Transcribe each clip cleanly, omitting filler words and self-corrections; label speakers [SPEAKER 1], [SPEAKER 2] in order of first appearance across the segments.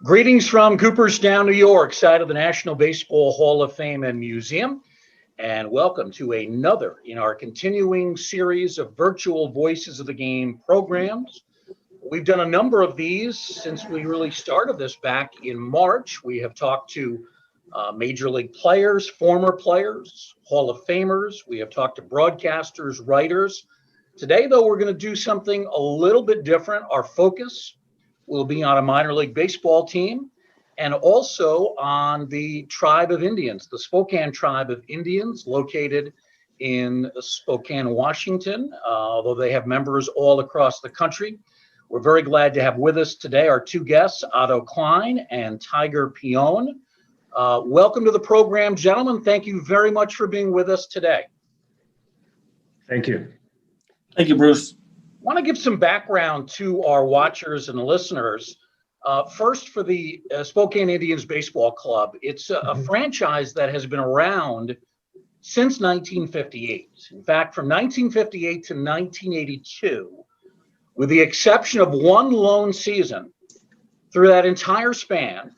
[SPEAKER 1] Greetings from Cooperstown, New York, site of the National Baseball Hall of Fame and Museum, and welcome to another in our continuing series of virtual Voices of the Game programs. We've done a number of these since we really started this back in March. We have talked to Major League players, former players, Hall of Famers. We have talked to broadcasters, writers. Today, though, we're going to do something a little bit different. Our focus will be on a minor league baseball team and also on the Tribe of Indians, the Spokane Tribe of Indians, located in Spokane, Washington, although they have members all across the country. We're very glad to have with us today our two guests, Otto Klein and Tiger Peone. Welcome to the program, gentlemen. Thank you very much for being with us today.
[SPEAKER 2] Thank you.
[SPEAKER 3] Thank you, Bruce.
[SPEAKER 1] I want to give some background to our watchers and listeners. First, for the Spokane Indians Baseball Club, it's a franchise that has been around since 1958. In fact, from 1958 to 1982, with the exception of one lone season, through that entire span,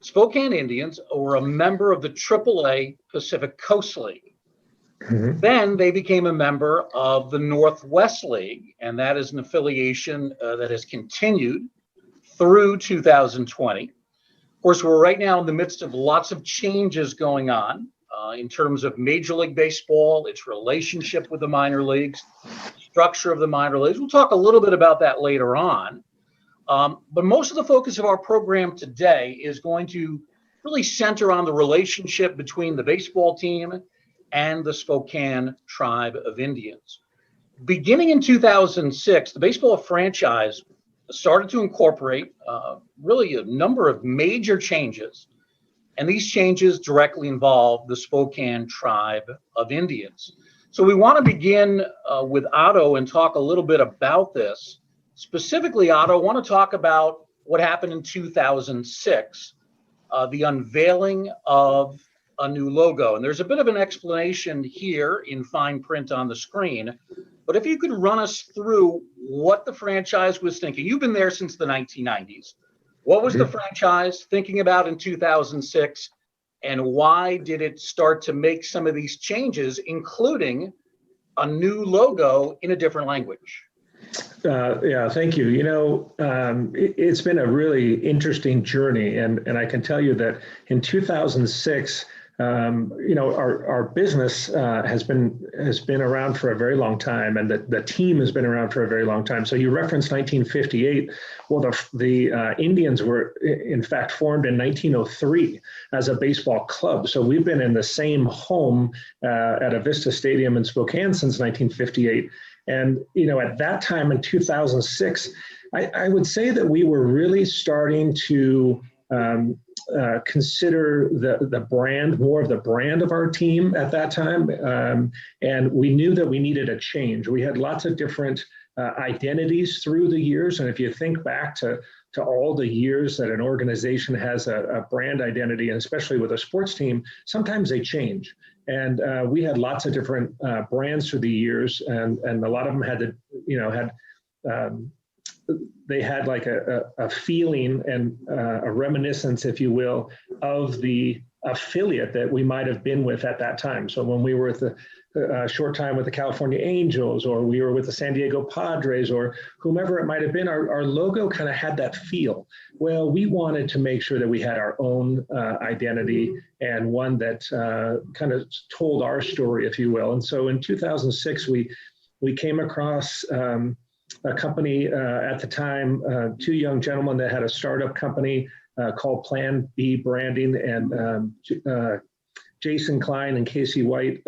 [SPEAKER 1] Spokane Indians were a member of the AAA Pacific Coast League. Then they became a member of the Northwest League, and that is an affiliation that has continued through 2020. Of course, we're right now in the midst of lots of changes going on in terms of Major League Baseball, its relationship with the minor leagues, structure of the minor leagues. We'll talk a little bit about that later on. But most of the focus of our program today is going to really center on the relationship between the baseball team and the Spokane Tribe of Indians. Beginning in 2006, the baseball franchise started to incorporate really a number of major changes, and these changes directly involve the Spokane Tribe of Indians. So we want to begin with Otto and talk a little bit about this. Specifically, Otto, I want to talk about what happened in 2006, the unveiling of a new logo. And there's a bit of an explanation here in fine print on the screen, but if you could run us through what the franchise was thinking. You've been there since the 1990s. What was the franchise thinking about in 2006, and why did it start to make some of these changes, including a new logo in a different language?
[SPEAKER 2] Yeah, thank you. You know, it's been a really interesting journey, and I can tell you that in 2006, you know, our business has been around for a very long time, and the team has been around for a very long time. So you referenced 1958. Well, the Indians were in fact formed in 1903 as a baseball club. So we've been in the same home at a Vista Stadium in Spokane since 1958. And you know, at that time in 2006, I would say that we were really starting to consider the brand, more of the brand of our team at that time. And we knew that we needed a change. We had lots of different identities through the years. And if you think back to all the years that an organization has a brand identity, and especially with a sports team, sometimes they change. And we had lots of different brands through the years, and a lot of them had they had like a feeling and a reminiscence, if you will, of the affiliate that we might have been with at that time. So when we were at the short time with the California Angels, or we were with the San Diego Padres, or whomever it might have been, our logo kind of had that feel. Well, we wanted to make sure that we had our own identity, and one that kind of told our story, if you will. And so in 2006, we came across a company at the time, two young gentlemen that had a startup company called Plan B Branding, and Jason Klein and Casey White,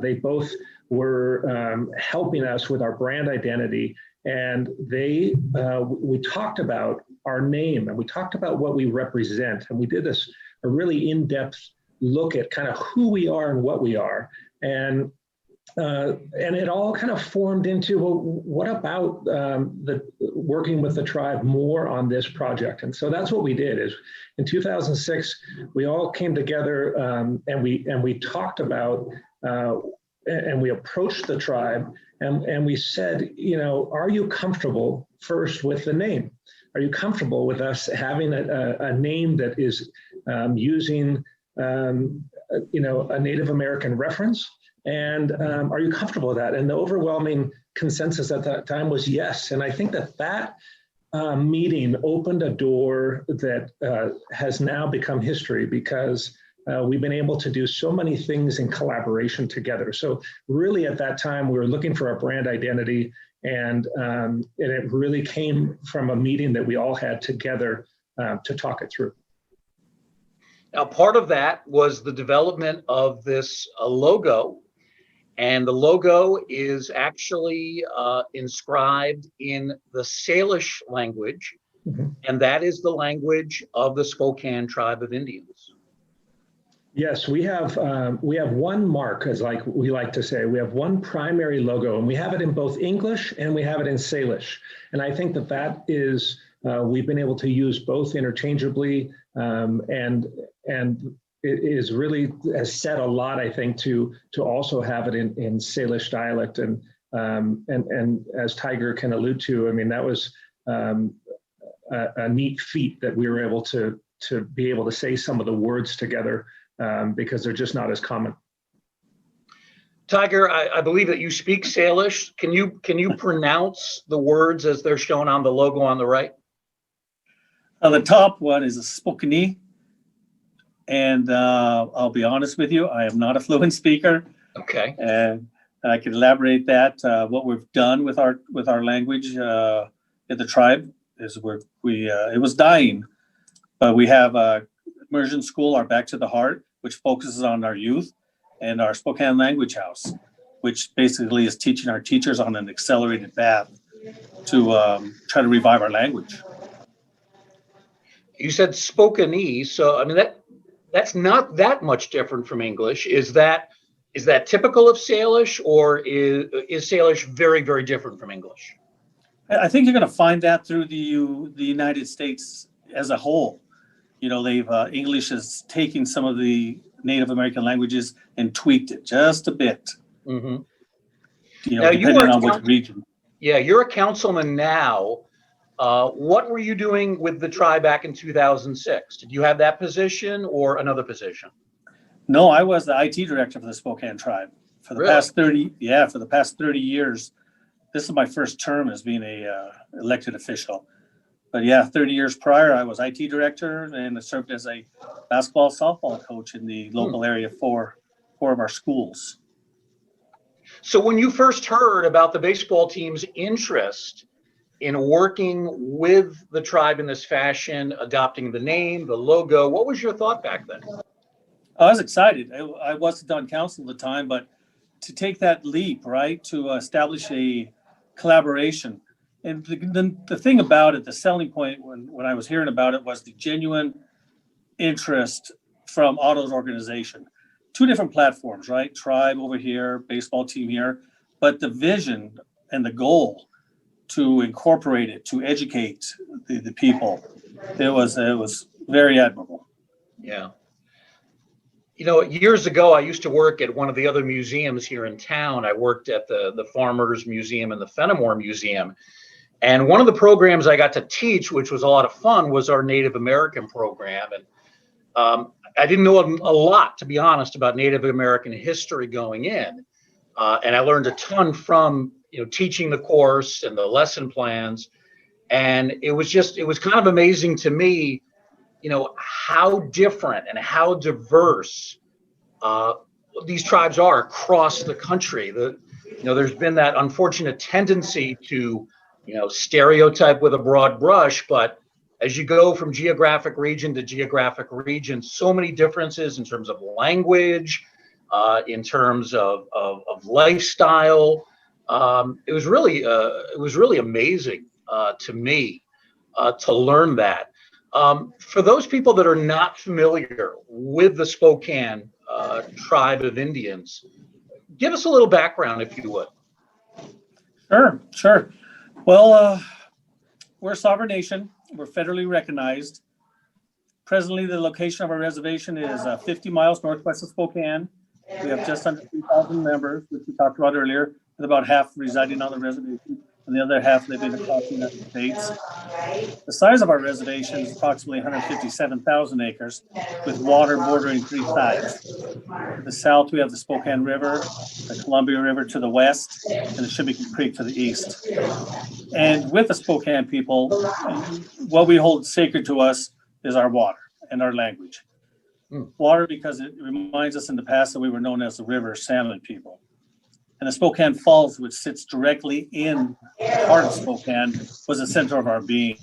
[SPEAKER 2] they both were helping us with our brand identity. And we talked about our name, and we talked about what we represent. And we did a really in-depth look at kind of who we are and what we are. And it all kind of formed into, well, what about working with the tribe more on this project? And so that's what we did. Is in 2006, we all came together and we talked about and we approached the tribe and we said, you know, are you comfortable first with the name? are you comfortable with us having a name that is using a Native American reference? And are you comfortable with that? And the overwhelming consensus at that time was yes. And I think that meeting opened a door that has now become history, because we've been able to do so many things in collaboration together. So really at that time, we were looking for a brand identity, and it really came from a meeting that we all had together to talk it through.
[SPEAKER 1] Now, part of that was the development of this logo. And the logo is actually inscribed in the Salish language, and that is the language of the Spokane Tribe of Indians.
[SPEAKER 2] Yes, we have one mark, as like we like to say. We have one primary logo, and we have it in both English and we have it in Salish. And I think that is we've been able to use both interchangeably, and it is really has said a lot, I think, to also have it in Salish dialect, and as Tiger can allude to, I mean, that was a neat feat that we were able to be able to say some of the words together, because they're just not as common.
[SPEAKER 1] Tiger, I believe that you speak Salish. Can you pronounce the words as they're shown on the logo on the right?
[SPEAKER 3] The top one is a Spokane. And I'll be honest with you, I am not a fluent speaker.
[SPEAKER 1] Okay.
[SPEAKER 3] And I can elaborate that. What we've done with our language in the tribe is it was dying, but we have a immersion school, our Back to the Heart, which focuses on our youth, and our Spokane Language House, which basically is teaching our teachers on an accelerated path to try to revive our language.
[SPEAKER 1] You said Spokane, so I mean that's not that much different from English. Is that typical of Salish, or is Salish very, very different from English?
[SPEAKER 3] I think you're going to find that through the United States as a whole. You know, English is taking some of the Native American languages and tweaked it just a bit. Mm-hmm. You know, depending on which region.
[SPEAKER 1] Yeah, you're a councilman now. What were you doing with the tribe back in 2006? Did you have that position or another position?
[SPEAKER 3] No, I was the IT director for the Spokane Tribe for the past 30 years. This is my first term as being a elected official. But yeah, 30 years prior, I was IT director, and I served as a basketball, softball coach in the local area for 4 of our schools.
[SPEAKER 1] So when you first heard about the baseball team's interest in working with the tribe in this fashion, adopting the name, the logo, what was your thought back then?
[SPEAKER 3] I was excited. I wasn't on council at the time, but to take that leap, right, to establish a collaboration. And the thing about it, the selling point when I was hearing about it, was the genuine interest from Otto's organization. 2 different platforms, right? Tribe over here, baseball team here, but the vision and the goal to incorporate it, to educate the people, it was very admirable.
[SPEAKER 1] Yeah. You know, years ago, I used to work at one of the other museums here in town. I worked at the Farmers Museum and the Fenimore Museum. And one of the programs I got to teach, which was a lot of fun, was our Native American program. And I didn't know a lot, to be honest, about Native American history going in. And I learned a ton from, teaching the course and the lesson plans. And it was kind of amazing to me, how different and how diverse these tribes are across the country. There's been that unfortunate tendency to, stereotype with a broad brush, but as you go from geographic region to geographic region, so many differences in terms of language, in terms of lifestyle. It was really amazing to me to learn that. For those people that are not familiar with the Spokane Tribe of Indians, give us a little background, if you would.
[SPEAKER 3] Sure. Well, we're a sovereign nation. We're federally recognized. Presently, the location of our reservation is 50 miles northwest of Spokane. We have just under 3,000 members, which we talked about earlier, with about half residing on the reservation. and the other half live in across the United States. The size of our reservation is approximately 157,000 acres, with water bordering 3 sides. To the south, we have the Spokane River, the Columbia River to the west, and the Shimmick Creek to the east. And with the Spokane people, what we hold sacred to us is our water and our language. Water, because it reminds us in the past that we were known as the river salmon people. And the Spokane Falls, which sits directly in the heart of Spokane, was the center of our being.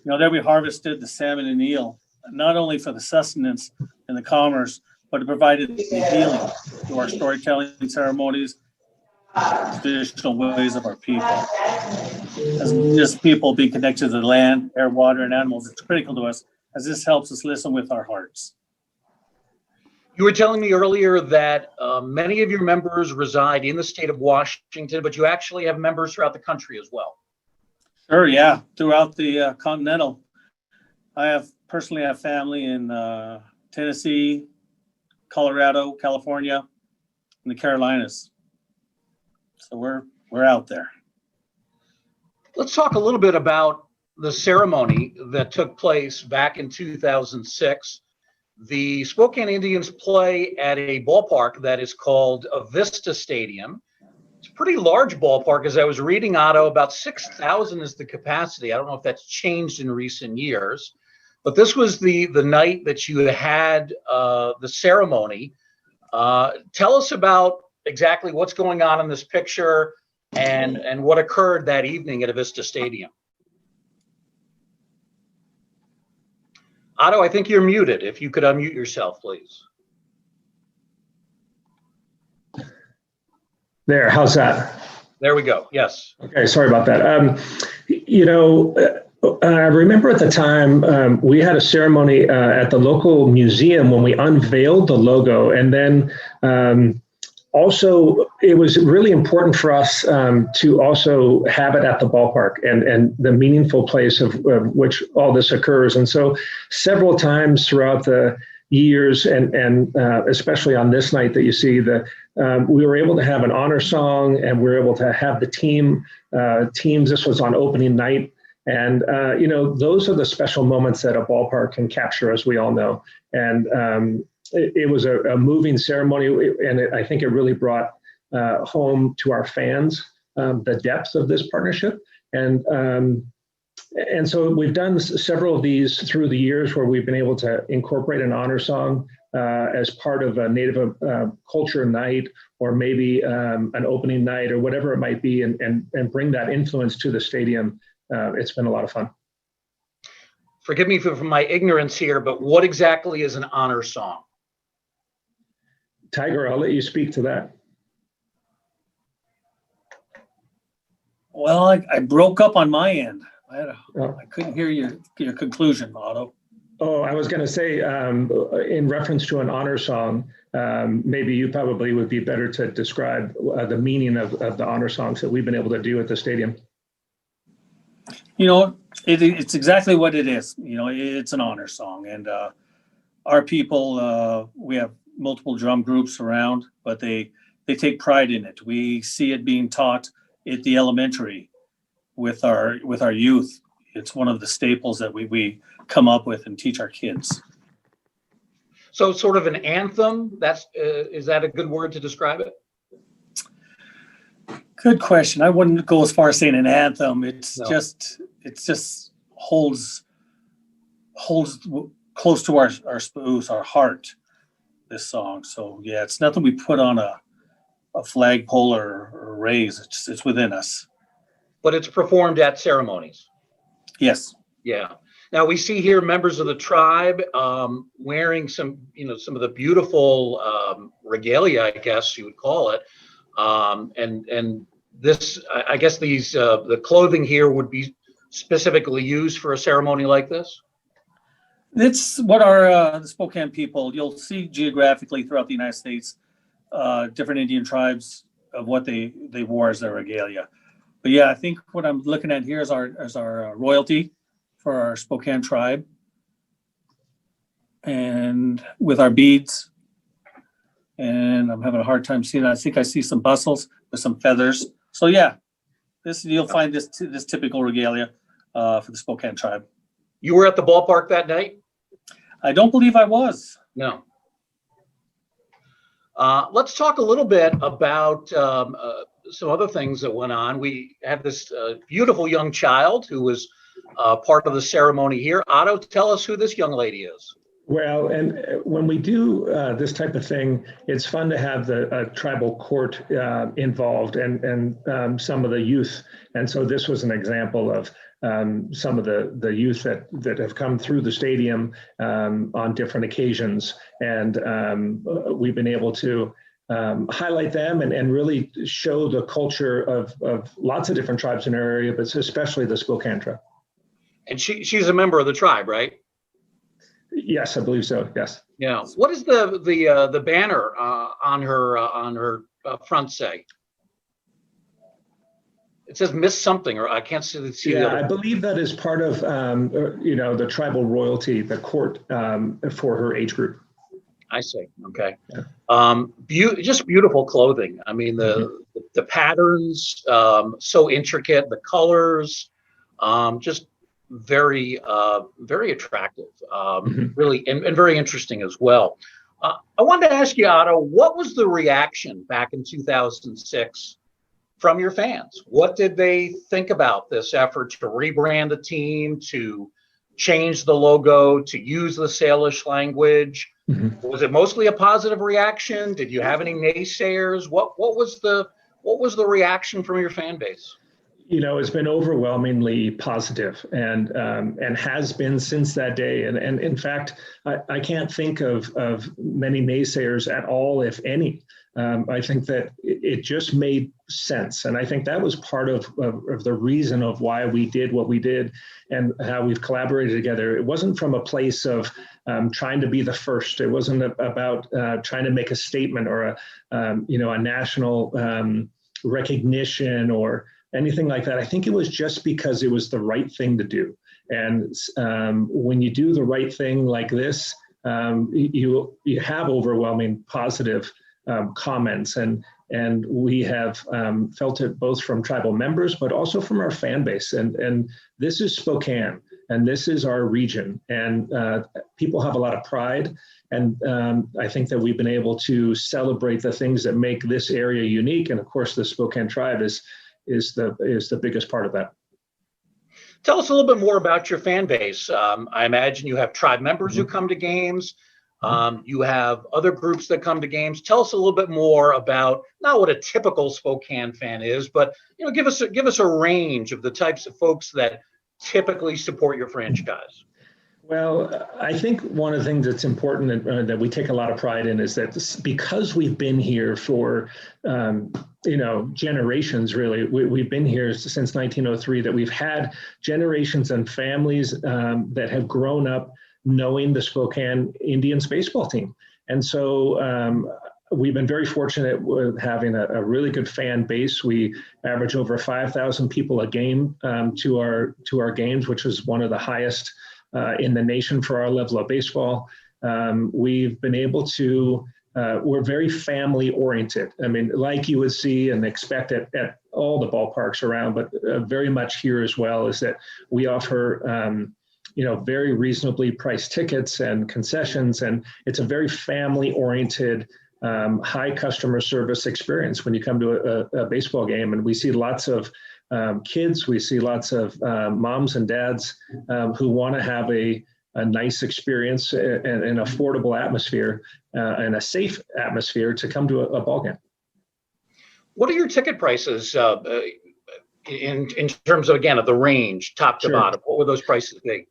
[SPEAKER 3] There we harvested the salmon and eel, not only for the sustenance and the commerce, but it provided the healing through our storytelling ceremonies, traditional ways of our people. As just people being connected to the land, air, water, and animals, it's critical to us, as this helps us listen with our hearts.
[SPEAKER 1] You were telling me earlier that many of your members reside in the state of Washington, but you actually have members throughout the country as well.
[SPEAKER 3] Sure, yeah, throughout the continental. I personally have family in Tennessee, Colorado, California, and the Carolinas. So we're out there.
[SPEAKER 1] Let's talk a little bit about the ceremony that took place back in 2006. The Spokane Indians play at a ballpark that is called a Vista Stadium. It's a pretty large ballpark. As I was reading, Otto, about 6,000 is the capacity. I don't know if that's changed in recent years, but this was the night that you had the ceremony. Tell us about exactly what's going on in this picture and what occurred that evening at a Vista Stadium. Otto, I think you're muted. If you could unmute yourself, please.
[SPEAKER 2] There, how's that?
[SPEAKER 1] There we go. Yes.
[SPEAKER 2] Okay, sorry about that. I remember at the time we had a ceremony at the local museum when we unveiled the logo, and then also it was really important for us to also have it at the ballpark and the meaningful place of which all this occurs. And so several times throughout the years, and especially on this night that you see, we were able to have an honor song, and we were able to have the teams. This was on opening night. And, those are the special moments that a ballpark can capture, as we all know. And it was a moving ceremony, and I think it really brought home to our fans the depth of this partnership. And so we've done several of these through the years where we've been able to incorporate an honor song as part of a Native culture night, or maybe an opening night, or whatever it might be, and bring that influence to the stadium. It's been a lot of fun.
[SPEAKER 1] Forgive me for my ignorance here, but what exactly is an honor song?
[SPEAKER 2] Tiger, I'll let you speak to that.
[SPEAKER 3] Well, I broke up on my end. I couldn't hear your conclusion, Otto.
[SPEAKER 2] Oh, I was going to say, in reference to an honor song, maybe you probably would be better to describe the meaning of the honor songs that we've been able to do at the stadium.
[SPEAKER 3] It's exactly what it is. It's an honor song, and our people, we have multiple drum groups around, but they take pride in it. We see it being taught at the elementary with our youth. It's one of the staples that we come up with and teach our kids.
[SPEAKER 1] So sort of an anthem, is that a good word to describe it?
[SPEAKER 3] Good question. I wouldn't go as far as saying an anthem. It's just holds close to our spruce, our heart, this song. So yeah, it's nothing we put on a flagpole or raise. It's within us.
[SPEAKER 1] But it's performed at ceremonies.
[SPEAKER 3] Yes.
[SPEAKER 1] Yeah. Now we see here members of the tribe wearing some of the beautiful regalia, I guess you would call it. And this, I guess the clothing here would be specifically used for a ceremony like this?
[SPEAKER 3] It's what the Spokane people, you'll see geographically throughout the United States, different Indian tribes of what they wore as their regalia. But yeah, I think what I'm looking at here is our royalty for our Spokane tribe, and with our beads. And I'm having a hard time seeing it. I think I see some bustles with some feathers. So yeah, You'll find this typical regalia for the Spokane tribe.
[SPEAKER 1] You were at the ballpark that night?
[SPEAKER 3] I don't believe I was.
[SPEAKER 1] No. Let's talk a little bit about some other things that went on. We have this beautiful young child who was part of the ceremony here. Otto, tell us who this young lady is.
[SPEAKER 2] Well, and when we do this type of thing, it's fun to have the tribal court involved and some of the youth. And so this was an example of some of the youth that have come through the stadium on different occasions. And we've been able to highlight them and really show the culture of lots of different tribes in our area, but especially the Spokane tribe.
[SPEAKER 1] And she's a member of the tribe, right?
[SPEAKER 2] Yes, I believe so. Yes.
[SPEAKER 1] Yeah. What does the banner on her front say? It says "Miss Something," or I can't see.
[SPEAKER 2] Yeah, I believe that is part of the tribal royalty, the court for her age group.
[SPEAKER 1] I see. Okay.
[SPEAKER 2] Yeah.
[SPEAKER 1] Just beautiful clothing. I mean, the patterns, so intricate, the colors, just very attractive, really, and very interesting as well. I wanted to ask you, Otto, what was the reaction back in 2006 from your fans? What did they think about this effort to rebrand the team, to change the logo, to use the Salish language? Was it mostly a positive reaction? Did you have any naysayers? What was the reaction from your fan base?
[SPEAKER 2] It's been overwhelmingly positive and has been since that day. And in fact, I can't think of many naysayers at all, if any. I think that it just made sense. And I think that was part of the reason of why we did what we did and how we've collaborated together. It wasn't from a place of trying to be the first. It wasn't about trying to make a statement or a national recognition or anything like that. I think it was just because it was the right thing to do. And when you do the right thing like this, you have overwhelming positive comments, and we have felt it both from tribal members, but also from our fan base. And this is Spokane, and this is our region, and people have a lot of pride. And I think that we've been able to celebrate the things that make this area unique. And of course, the Spokane tribe is the biggest part of that.
[SPEAKER 1] Tell us a little bit more about your fan base. I imagine you have tribe members who come to games. You have other groups that come to games. Tell us a little bit more about not what a typical Spokane fan is, but give us a range of the types of folks that typically support your franchise.
[SPEAKER 2] Well, I think one of the things that's important that we take a lot of pride in is that because we've been here for generations, really, we've been here since 1903, that we've had generations and families that have grown up knowing the Spokane Indians baseball team. And so we've been very fortunate with having a really good fan base. We average over 5,000 people a game to our games, which is one of the highest in the nation for our level of baseball. We've been able to, we're very family oriented. I mean, like you would see and expect at all the ballparks around, but very much here as well, is that we offer very reasonably priced tickets and concessions. And it's a very family oriented, high customer service experience when you come to a baseball game. And we see lots of kids, we see lots of moms and dads who want to have a nice experience and an affordable atmosphere and a safe atmosphere to come to a ball game.
[SPEAKER 1] What are your ticket prices in terms of, again, of the range, top to bottom? What would those prices be?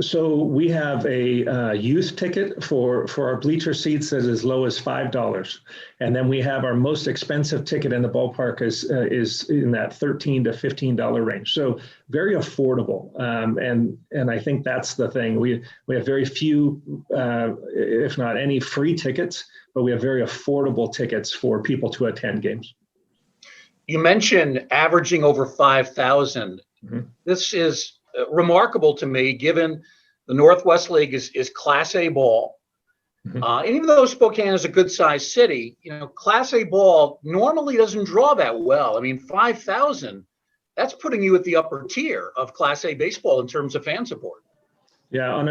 [SPEAKER 2] So we have a youth ticket for our bleacher seats that is as low as $5, and then we have our most expensive ticket in the ballpark is in that $13 to $15 range. So very affordable, and I think that's the thing. We have very few, if not any, free tickets, but we have very affordable tickets for people to attend games.
[SPEAKER 1] You mentioned averaging over 5,000. This is remarkable to me, given the Northwest League is Class A ball. And even though Spokane is a good sized city, Class A ball normally doesn't draw that well. I mean, 5,000, that's putting you at the upper tier of Class A baseball in terms of fan support.
[SPEAKER 2] Yeah, on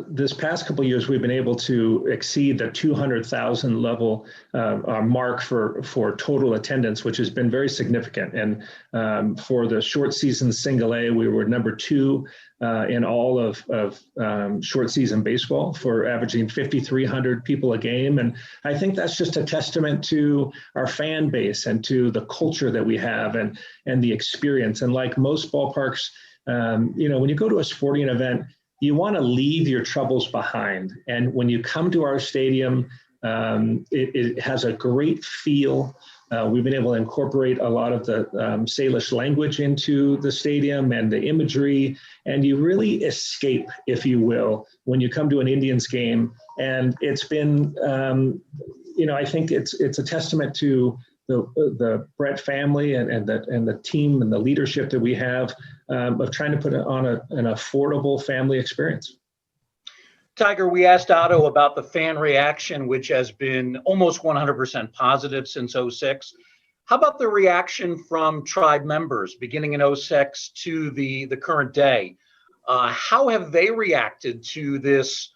[SPEAKER 2] this past couple of years, we've been able to exceed the 200,000 level mark for total attendance, which has been very significant. And for the short season single A, we were number 2 in all of short season baseball for averaging 5,300 people a game. And I think that's just a testament to our fan base and to the culture that we have and the experience. And like most ballparks, when you go to a sporting event, you want to leave your troubles behind. And when you come to our stadium, it has a great feel. We've been able to incorporate a lot of the Salish language into the stadium and the imagery, and you really escape, if you will, when you come to an Indians game. And it's been, I think it's a testament to the Brett family and the team and the leadership that we have of trying to put it on an affordable family experience.
[SPEAKER 1] Tiger, we asked Otto about the fan reaction, which has been almost 100% positive since '06. How about the reaction from tribe members beginning in '06 to the current day? How have they reacted to this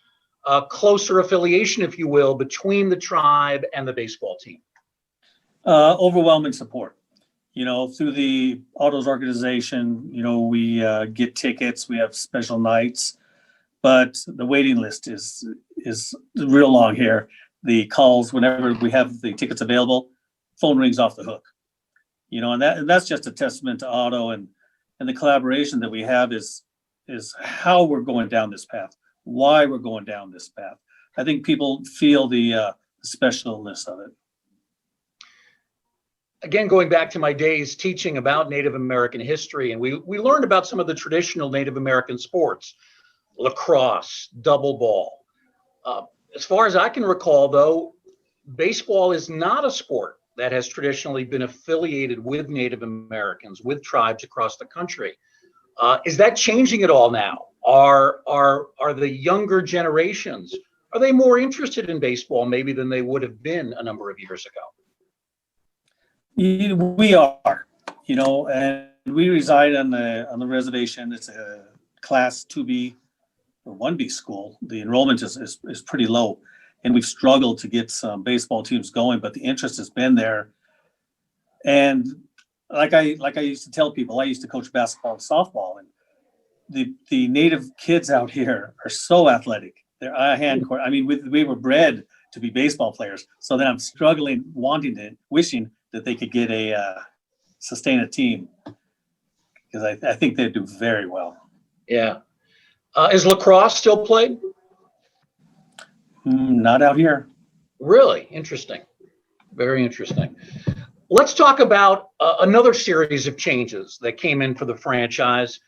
[SPEAKER 1] closer affiliation, if you will, between the tribe and the baseball team?
[SPEAKER 3] Overwhelming support. Through the Otto's organization, we get tickets, we have special nights, but the waiting list is real long here. The calls, whenever we have the tickets available, phone rings off the hook. And that's just a testament to Otto and the collaboration that we have is how we're going down this path, why we're going down this path. I think people feel the specialness of it.
[SPEAKER 1] Again, going back to my days teaching about Native American history, and we learned about some of the traditional Native American sports, lacrosse, double ball. As far as I can recall, though, baseball is not a sport that has traditionally been affiliated with Native Americans, with tribes across the country. Is that changing at all now? Are the younger generations, are they more interested in baseball maybe than they would have been a number of years ago?
[SPEAKER 3] We are, and we reside on the reservation. It's a Class 2B or 1B school. The enrollment is pretty low, and we've struggled to get some baseball teams going, but the interest has been there. And like I used to tell people, I used to coach basketball and softball, and the native kids out here are so athletic. They're hand court. I mean, we were bred to be baseball players, so then I'm struggling, wishing that they could sustain a team, because I think they do very well.
[SPEAKER 1] Yeah. Is lacrosse still played?
[SPEAKER 3] Not out here.
[SPEAKER 1] Really? Interesting. Very interesting. Let's talk about another series of changes that came in for the franchise.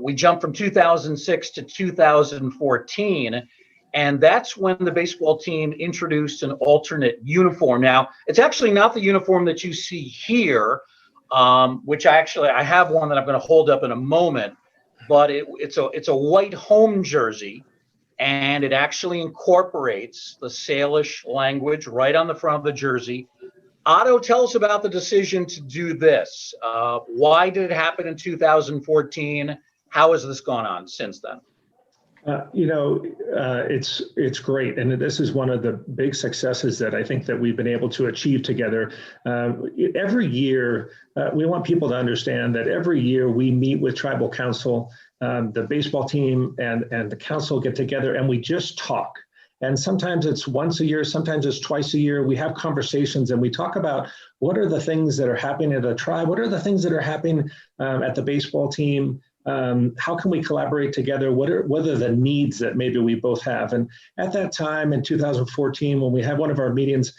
[SPEAKER 1] We jumped from 2006 to 2014. And that's when the baseball team introduced an alternate uniform. Now, it's actually not the uniform that you see here, which I have one that I'm going to hold up in a moment, but it's a white home jersey, and it actually incorporates the Salish language right on the front of the jersey. Otto, tell us about the decision to do this. Why did it happen in 2014? How has this gone on since then?
[SPEAKER 2] It's great. And this is one of the big successes that I think that we've been able to achieve together. Every year, we want people to understand that every year we meet with tribal council, the baseball team and the council get together and we just talk. And sometimes it's once a year, sometimes it's twice a year. We have conversations and we talk about what are the things that are happening at the tribe? What are the things that are happening at the baseball team? How can we collaborate together? What are the needs that maybe we both have? And at that time in 2014, when we had one of our meetings,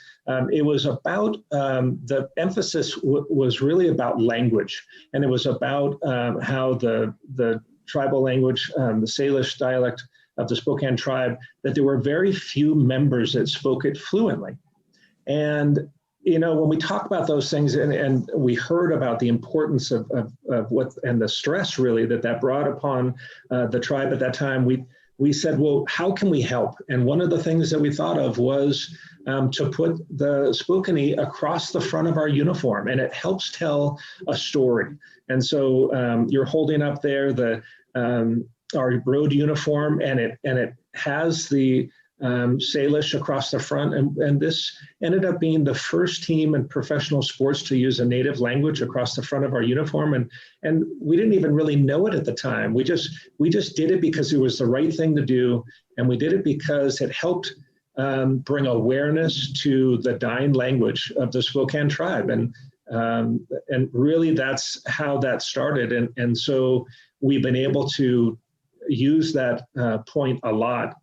[SPEAKER 2] it was about the emphasis was really about language, and it was about how the tribal language, the Salish dialect of the Spokane tribe, that there were very few members that spoke it fluently. And when we talk about those things and we heard about the importance of what and the stress really that brought upon the tribe at that time, we said, well, how can we help? And one of the things that we thought of was to put the Spokane across the front of our uniform, and it helps tell a story. And so you're holding up there our road uniform, and it has the Salish across the front, and this ended up being the first team in professional sports to use a native language across the front of our uniform, and we didn't even really know it at the time. We just did it because it was the right thing to do, and we did it because it helped bring awareness to the dying language of the Spokane tribe, and really that's how that started, and so we've been able to use that point a lot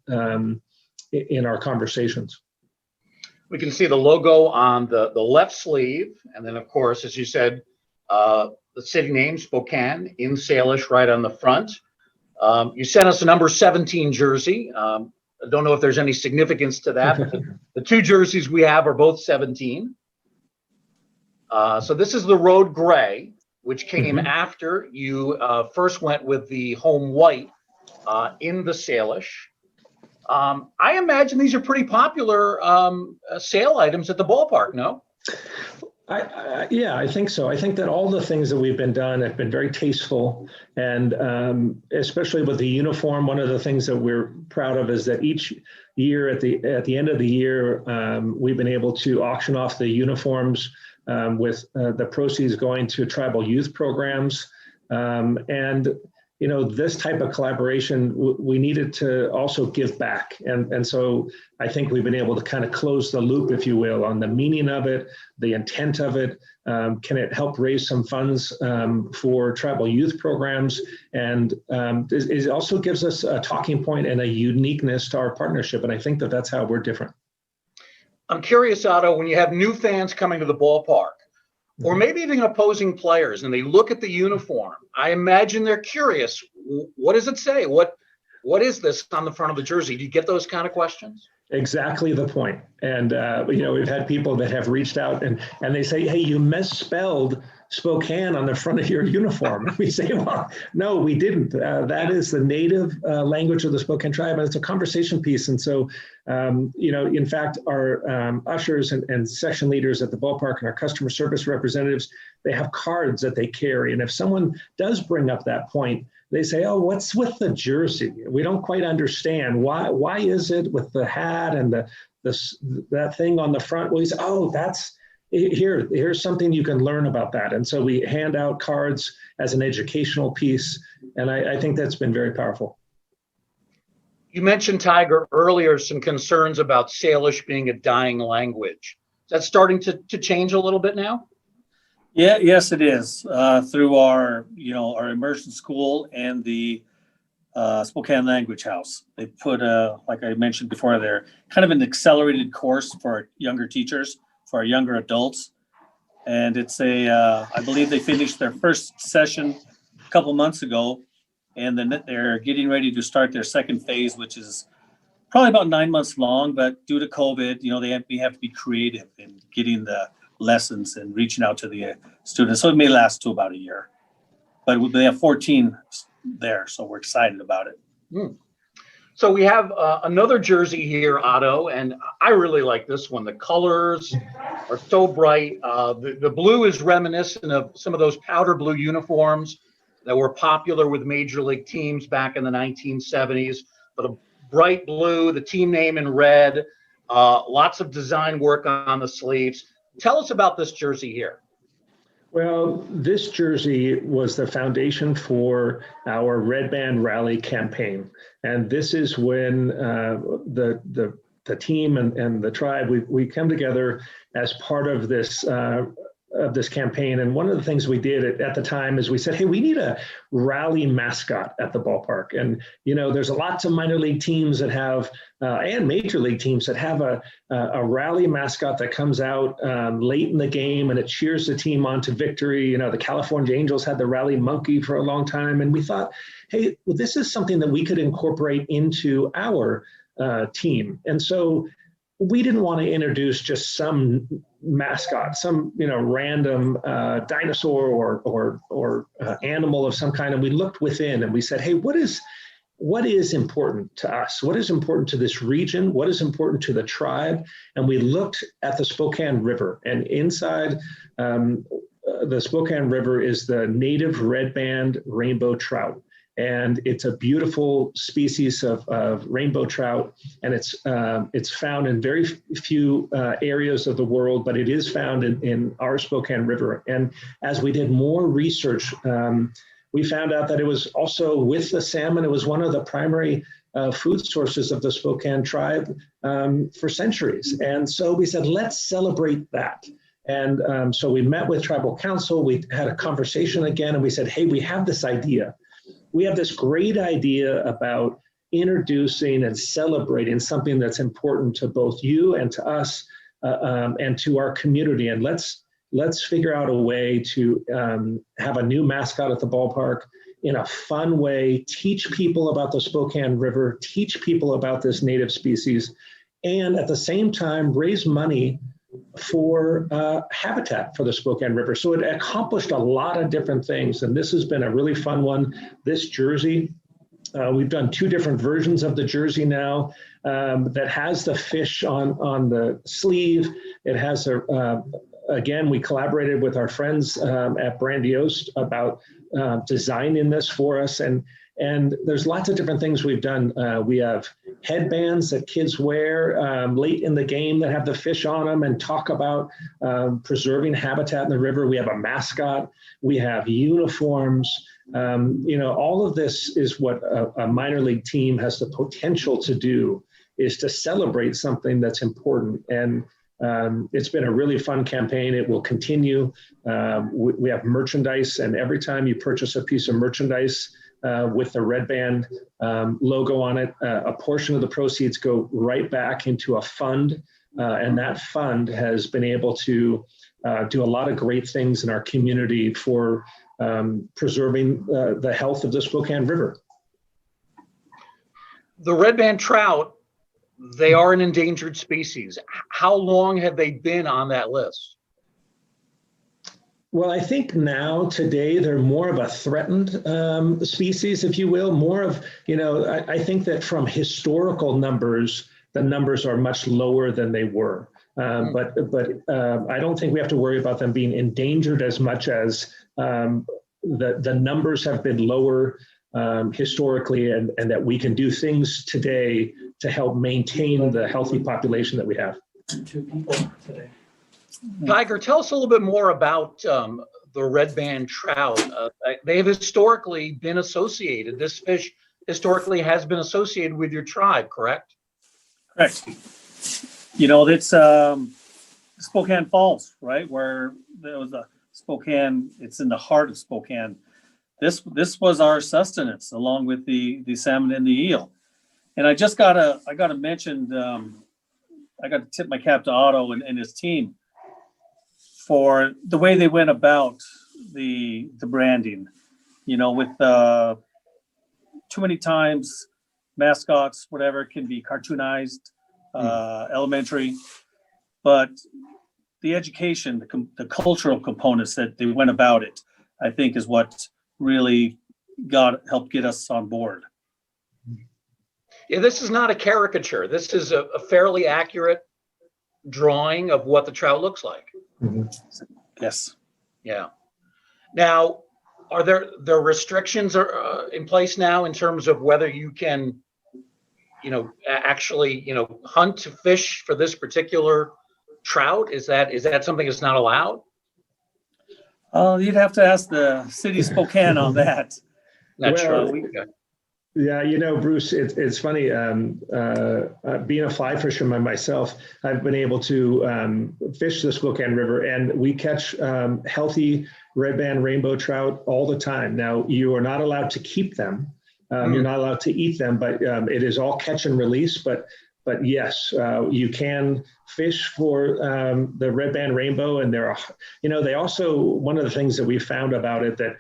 [SPEAKER 2] in our conversations.
[SPEAKER 1] We can see the logo on the left sleeve. And then, of course, as you said, the city name, Spokane, in Salish right on the front. You sent us a number 17 jersey. I don't know if there's any significance to that, but the two jerseys we have are both 17. So this is the road gray, which came after you first went with the home white in the Salish. I imagine these are pretty popular sale items at the ballpark, no?
[SPEAKER 2] Yeah, I think so. I think that all the things that we've been done have been very tasteful, and especially with the uniform, one of the things that we're proud of is that each year at the end of the year, we've been able to auction off the uniforms with the proceeds going to tribal youth programs. And you know, this type of collaboration, we needed to also give back. And so I think we've been able to kind of close the loop, if you will, on the meaning of it, the intent of it. Can it help raise some funds for tribal youth programs? And it also gives us a talking point and a uniqueness to our partnership. And I think that that's how we're different.
[SPEAKER 1] I'm curious, Otto, when you have new fans coming to the ballpark, or maybe even opposing players, and they look at the uniform, I imagine they're curious. What does it say? What is this on the front of the jersey? Do you get those kind of questions?
[SPEAKER 2] Exactly the point. And, you know, we've had people that have reached out and they say, hey, you misspelled Spokane on the front of your uniform. And we say, well, no, we didn't. That is the native language of the Spokane tribe, and it's a conversation piece. And so, you know, in fact, our ushers and section leaders at the ballpark and our customer service representatives, they have cards that they carry. And if someone does bring up that point, they say, oh, what's with the jersey? We don't quite understand. Why is it with the hat and that thing on the front? Well, he said, oh, here's something you can learn about that. And so we hand out cards as an educational piece. And I think that's been very powerful.
[SPEAKER 1] You mentioned, Tiger, earlier some concerns about Salish being a dying language. Is that starting to change a little bit now?
[SPEAKER 3] Yeah, yes, it is. Through our immersion school and the Spokane Language House, they put like I mentioned before, there kind of an accelerated course for our younger teachers, for our younger adults, and it's I believe they finished their first session a couple months ago, and then they're getting ready to start their second phase, which is probably about 9 months long. But due to COVID, we have to be creative in getting the lessons and reaching out to the students. So it may last to about a year, but they have 14 there. So we're excited about it.
[SPEAKER 1] So we have another jersey here, Otto, and I really like this one. The colors are so bright. The blue is reminiscent of some of those powder blue uniforms that were popular with major league teams back in the 1970s, but a bright blue, the team name in red, lots of design work on the sleeves. Tell us about this jersey here.
[SPEAKER 2] Well, this jersey was the foundation for our Redband Rally Campaign. And this is when the team and the tribe, we come together as part of this campaign. And one of the things we did at the time is we said, hey, we need a rally mascot at the ballpark. And, there's lots of minor league teams that have, and major league teams that have a rally mascot that comes out late in the game and it cheers the team on to victory. The California Angels had the rally monkey for a long time. And we thought, hey, well, this is something that we could incorporate into our team. And so we didn't want to introduce just some mascot, some random dinosaur or animal of some kind. And we looked within and we said, hey, what is what is important to us? What is important to this region? What is important to the tribe? And we looked at the Spokane River, and inside the Spokane River is the native redband rainbow trout. And it's a beautiful species of rainbow trout, and it's found in very few areas of the world, but it is found in our Spokane River. And as we did more research, we found out that it was also with the salmon. It was one of the primary food sources of the Spokane tribe for centuries. And so we said, let's celebrate that. And so we met with tribal council. We had a conversation again, and we said, hey, we have this idea. We have this great idea about introducing and celebrating something that's important to both you and to us and to our community. And let's figure out a way to have a new mascot at the ballpark in a fun way, teach people about the Spokane River, teach people about this native species, and at the same time, raise money for habitat for the Spokane River. So it accomplished a lot of different things, and this has been a really fun one. This jersey, we've done 2 different versions of the jersey now that has the fish on the sleeve. It has again, we collaborated with our friends at Brandiose about designing this for us, and there's lots of different things we've done. We have headbands that kids wear late in the game that have the fish on them and talk about preserving habitat in the river. We have a mascot. We have uniforms. All of this is what a minor league team has the potential to do, is to celebrate something that's important. And it's been a really fun campaign. It will continue. We have merchandise, and every time you purchase a piece of merchandise with the Redband logo on it, a portion of the proceeds go right back into a fund, and that fund has been able to do a lot of great things in our community for preserving the health of the Spokane River.
[SPEAKER 1] The Redband Trout, they are an endangered species. How long have they been on that list?
[SPEAKER 2] Well, I think now, today, they're more of a threatened species, if you will. More of, I think that from historical numbers, the numbers are much lower than they were. But I don't think we have to worry about them being endangered as much as the numbers have been lower historically, and that we can do things today to help maintain the healthy population that we have.
[SPEAKER 4] 2 people today.
[SPEAKER 1] Tiger, tell us a little bit more about the Redband Trout. They have historically been associated, this fish historically has been associated with your tribe, correct?
[SPEAKER 3] Correct. It's Spokane Falls, right? Where there was a Spokane, it's in the heart of Spokane. This was our sustenance, along with the salmon and the eel. And I gotta mention, I got to tip my cap to Otto and his team for the way they went about the branding. With too many times mascots, whatever, can be cartoonized, elementary, but the education, the cultural components that they went about it, I think, is what really helped get us on board.
[SPEAKER 1] Yeah, this is not a caricature. This is a fairly accurate drawing of what the trout looks like.
[SPEAKER 2] Mm-hmm.
[SPEAKER 3] Yes.
[SPEAKER 1] Yeah. Now, are there restrictions are in place now in terms of whether you can, actually, hunt to fish for this particular trout? Is that something that's not allowed?
[SPEAKER 3] You'd have to ask the city of Spokane on that.
[SPEAKER 1] Not sure.
[SPEAKER 2] Okay. Yeah, Bruce, it's funny. Being a fly fisherman myself, I've been able to fish the Spokane River, and we catch healthy redband rainbow trout all the time. Now, you are not allowed to keep them. You're not allowed to eat them, but it is all catch and release. But yes, you can fish for the redband rainbow, and they also, one of the things that we found about it, that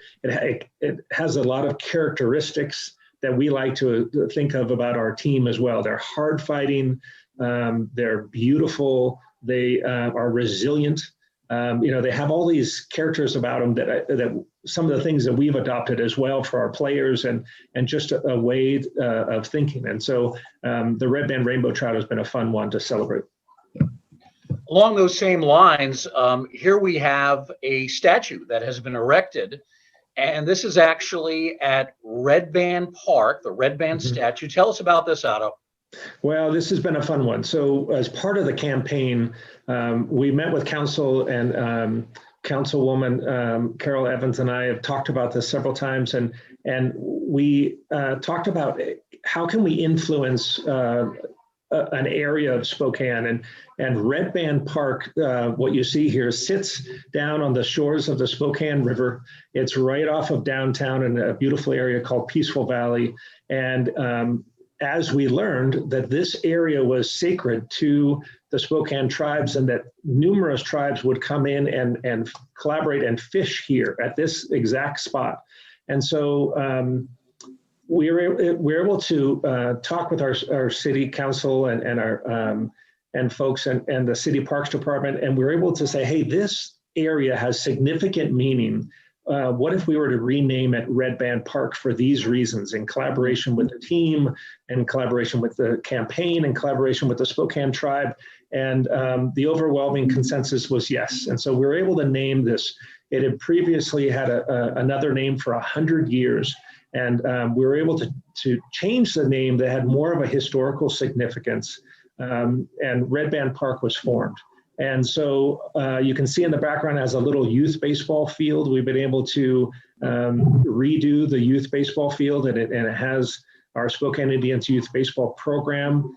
[SPEAKER 2] it has a lot of characteristics that we like to think of about our team as well. They're hard fighting, they're beautiful, they are resilient, they have all these characters about them that some of the things that we've adopted as well for our players and just a way of thinking. And so the Redband Rainbow Trout has been a fun one to celebrate.
[SPEAKER 1] Along those same lines, here we have a statue that has been erected, and this is actually at Redband Park, the Redband statue. Tell us about this, Otto.
[SPEAKER 2] Well, this has been a fun one. So as part of the campaign, we met with council, and Councilwoman Carol Evans and I have talked about this several times, and we talked about how can we influence an area of Spokane, and Redband Park, what you see here, sits down on the shores of the Spokane River. It's right off of downtown in a beautiful area called Peaceful Valley. And as we learned that this area was sacred to the Spokane tribes, and that numerous tribes would come in and collaborate and fish here at this exact spot. And so we're able to talk with our city council and our and folks and the city parks department, and we're able to say, hey, this area has significant meaning. What if we were to rename it Redband Park for these reasons, in collaboration with the team, in collaboration with the campaign, in collaboration with the Spokane tribe? And the overwhelming consensus was yes. And so we were able to name this. It had previously had another name for 100 years. And we were able to change the name that had more of a historical significance. And Redband Park was formed. And so you can see in the background has a little youth baseball field. We've been able to redo the youth baseball field, and it has our Spokane Indians youth baseball program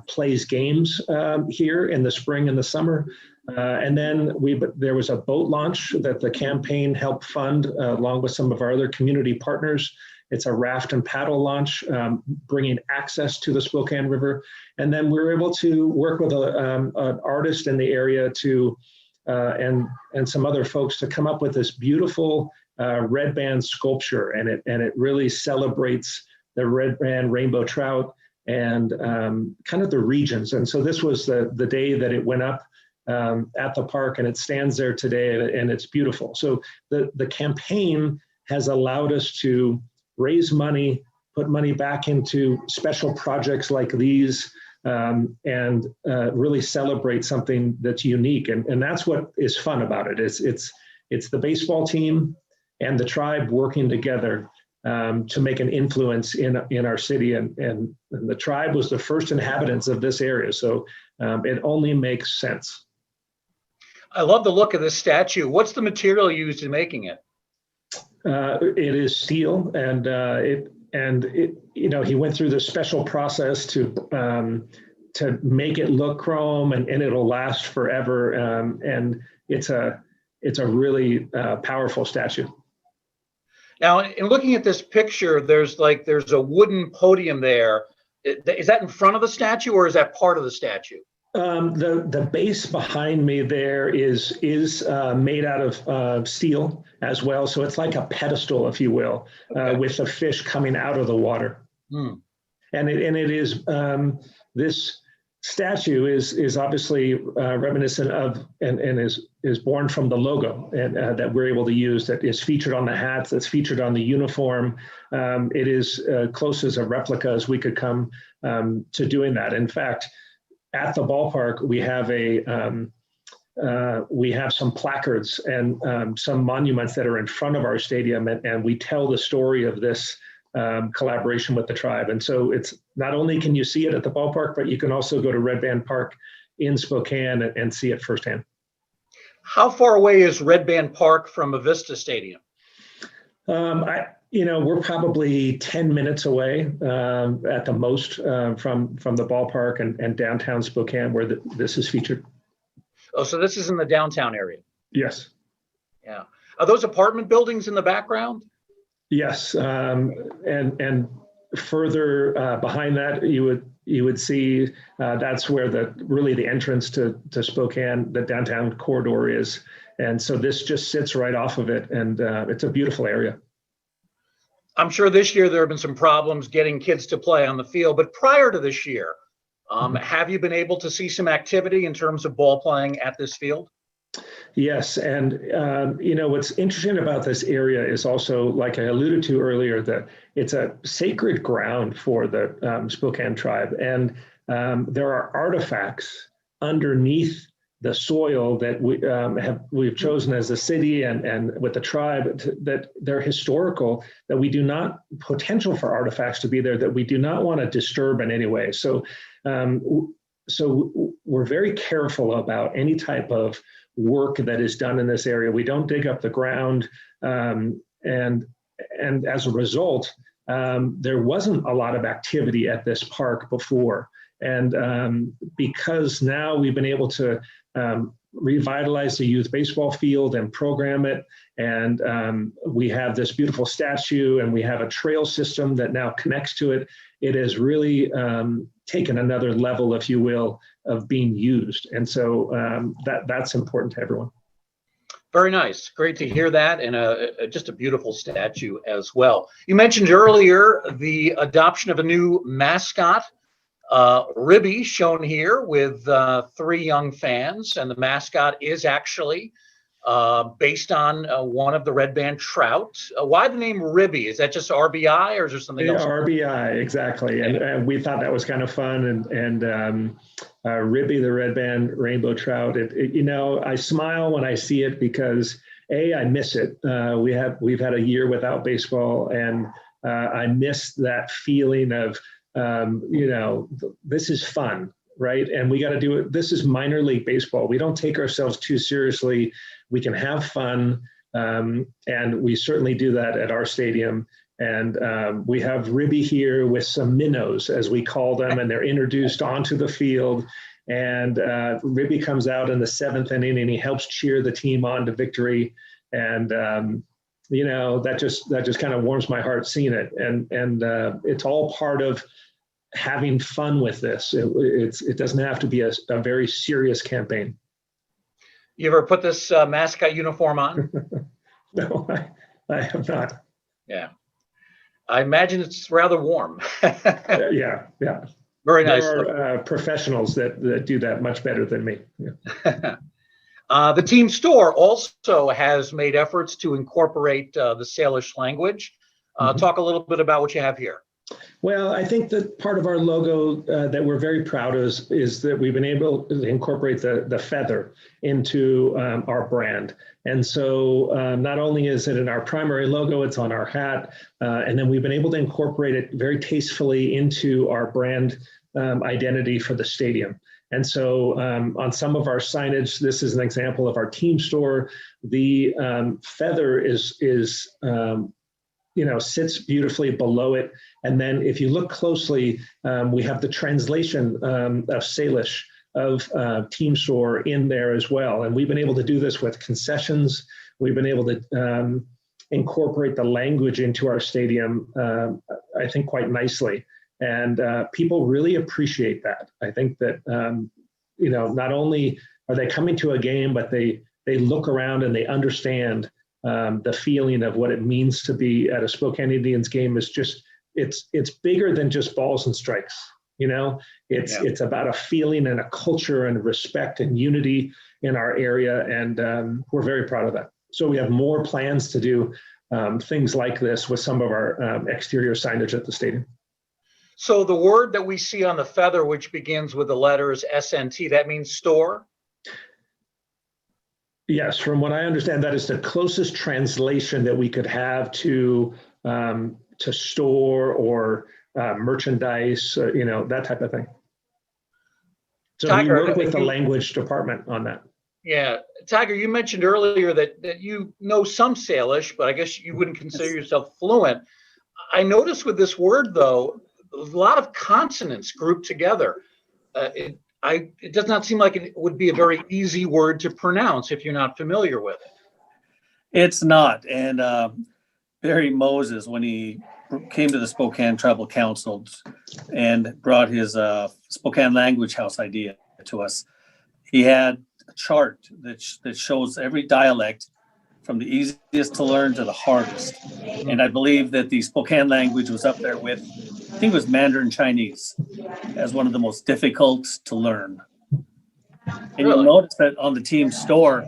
[SPEAKER 2] plays games here in the spring and the summer. And then there was a boat launch that the campaign helped fund along with some of our other community partners. It's a raft and paddle launch, bringing access to the Spokane River. And then we were able to work with an artist in the area to and some other folks to come up with this beautiful Redband sculpture. And it really celebrates the Redband Rainbow Trout and kind of the regions. And so this was the day that it went up at the park, and it stands there today, and it's beautiful. So the campaign has allowed us to raise money, put money back into special projects like these, and really celebrate something that's unique. And that's what is fun about it. It's the baseball team and the tribe working together to make an influence in our city. And the tribe was the first inhabitants of this area. So it only makes sense.
[SPEAKER 1] I love the look of this statue. What's the material used in making it?
[SPEAKER 2] It is steel, and he went through this special process to make it look chrome, and it'll last forever. And it's a really powerful statue.
[SPEAKER 1] Now, in looking at this picture, there's a wooden podium there. Is that in front of the statue, or is that part of the statue?
[SPEAKER 2] The base behind me there is made out of steel as well. So it's like a pedestal, if you will, okay, with the fish coming out of the water. And it is this statue is obviously reminiscent of and is born from the logo and that we're able to use, that is featured on the hats, that's featured on the uniform. It is close as a replica as we could come to doing that. In fact, at the ballpark, we have some placards and some monuments that are in front of our stadium, and we tell the story of this collaboration with the tribe. And so it's not only can you see it at the ballpark, but you can also go to Redband Park in Spokane and see it firsthand.
[SPEAKER 1] How far away is Redband Park from Avista Stadium?
[SPEAKER 2] We're probably 10 minutes away at the most from the ballpark and downtown Spokane, where this is featured.
[SPEAKER 1] Oh, so this is in the downtown area?
[SPEAKER 2] Yes.
[SPEAKER 1] Yeah. Are those apartment buildings in the background?
[SPEAKER 2] Yes. And further behind that, you would see that's where the entrance to Spokane, the downtown corridor is. And so this just sits right off of it, and it's a beautiful area.
[SPEAKER 1] I'm sure this year there have been some problems getting kids to play on the field, but prior to this year, have you been able to see some activity in terms of ball playing at this field?
[SPEAKER 2] Yes, and what's interesting about this area is also, like I alluded to earlier, that it's a sacred ground for the Spokane tribe, and there are artifacts underneath the soil that we've chosen as a city and with the tribe that they're historical, that we do not potential for artifacts to be there that we do not want to disturb in any way. So we're very careful about any type of work that is done in this area. We don't dig up the ground, and as a result, there wasn't a lot of activity at this park before. And because now we've been able to revitalize the youth baseball field and program it, and we have this beautiful statue, and we have a trail system that now connects to it. It has really taken another level, if you will, of being used. And so that's important to everyone.
[SPEAKER 1] Very nice. Great to hear that, and just a beautiful statue as well. You mentioned earlier the adoption of a new mascot, Ribby, shown here with 3 young fans, and the mascot is actually based on one of the Redband Trout. Why the name Ribby? Is that just RBI, or is there something else?
[SPEAKER 2] RBI, exactly. And we thought that was kind of fun. And Ribby, the Redband Rainbow Trout. I smile when I see it because I miss it. We've had a year without baseball, and I miss that feeling of this is fun, right? And we got to do it. This is minor league baseball. We don't take ourselves too seriously. We can have fun, and we certainly do that at our stadium. And we have Ribby here with some minnows, as we call them, and they're introduced onto the field. And Ribby comes out in the 7th inning, and he helps cheer the team on to victory. And that just kind of warms my heart seeing it. And it's all part of having fun with this. It doesn't have to be a very serious campaign.
[SPEAKER 1] You ever put this mascot uniform on?
[SPEAKER 2] No, I have not.
[SPEAKER 1] Yeah. I imagine it's rather warm.
[SPEAKER 2] Yeah.
[SPEAKER 1] Very nice.
[SPEAKER 2] There are professionals that do that much better than me. Yeah.
[SPEAKER 1] The team store also has made efforts to incorporate the Salish language. Talk a little bit about what you have here.
[SPEAKER 2] Well, I think that part of our logo that we're very proud of is that we've been able to incorporate the feather into our brand. And so not only is it in our primary logo, it's on our hat, and then we've been able to incorporate it very tastefully into our brand identity for the stadium. And so on some of our signage, this is an example of our team store. The feather sits beautifully below it. And then if you look closely, we have the translation of Salish of team store in there as well. And we've been able to do this with concessions. We've been able to incorporate the language into our stadium, I think, quite nicely. And people really appreciate that. I think that, not only are they coming to a game, but they look around and they understand the feeling of what it means to be at a Spokane Indians game. Is just, it's bigger than just balls and strikes. It's about a feeling and a culture and respect and unity in our area. And we're very proud of that. So we have more plans to do things like this with some of our exterior signage at the stadium.
[SPEAKER 1] So the word that we see on the feather, which begins with the letters SNT, that means store?
[SPEAKER 2] Yes, from what I understand, that is the closest translation that we could have to store or merchandise, that type of thing. So Tiger, we work with the language department on that.
[SPEAKER 1] Yeah. Tiger, you mentioned earlier that you know some Salish, but I guess you wouldn't consider yourself fluent. I noticed with this word, though, a lot of consonants grouped together. It does not seem like it would be a very easy word to pronounce if you're not familiar with it.
[SPEAKER 3] It's not. And Barry Moses, when he came to the Spokane Tribal Council and brought his Spokane Language House idea to us, he had a chart that shows every dialect from the easiest to learn to the hardest. And I believe that the Spokane language was up there with, I think it was Mandarin Chinese, as one of the most difficult to learn. And You'll notice that on the team store,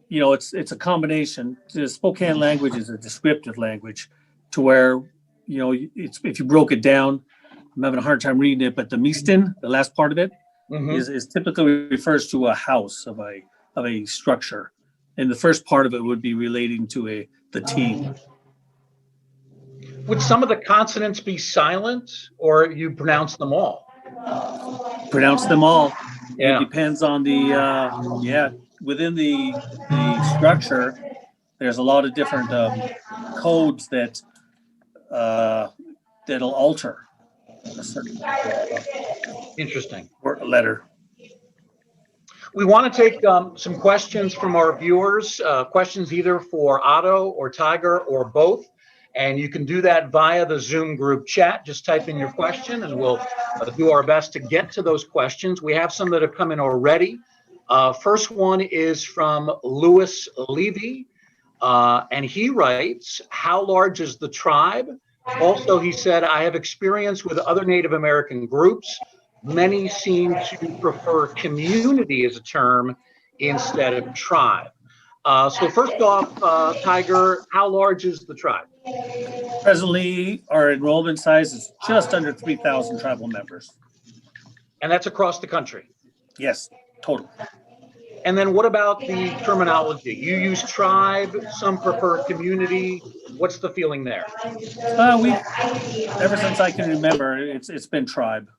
[SPEAKER 3] it's a combination. The Spokane language is a descriptive language to where, it's, if you broke it down, I'm having a hard time reading it, but the mistin, the last part of it, is typically refers to a house of a structure. And the first part of it would be relating to the team.
[SPEAKER 1] Would some of the consonants be silent, or you pronounce them all?
[SPEAKER 3] Pronounce them all.
[SPEAKER 1] Yeah.
[SPEAKER 3] It depends on within the structure, there's a lot of different codes that'll alter a certain
[SPEAKER 1] Interesting.
[SPEAKER 3] letter.
[SPEAKER 1] We want to take some questions from our viewers, questions either for Otto or Tiger or both. And you can do that via the Zoom group chat. Just type in your question and we'll do our best to get to those questions. We have some that have come in already. First one is from Louis Levy. And he writes, how large is the tribe? Also, he said, I have experience with other Native American groups. Many seem to prefer community as a term instead of tribe. So first off, Tiger, how large is the tribe?
[SPEAKER 3] Presently, our enrollment size is just under 3,000 tribal members.
[SPEAKER 1] And that's across the country?
[SPEAKER 3] Yes, total.
[SPEAKER 1] And then what about the terminology? You use tribe, some prefer community. What's the feeling there?
[SPEAKER 3] Ever since I can remember, it's been tribe.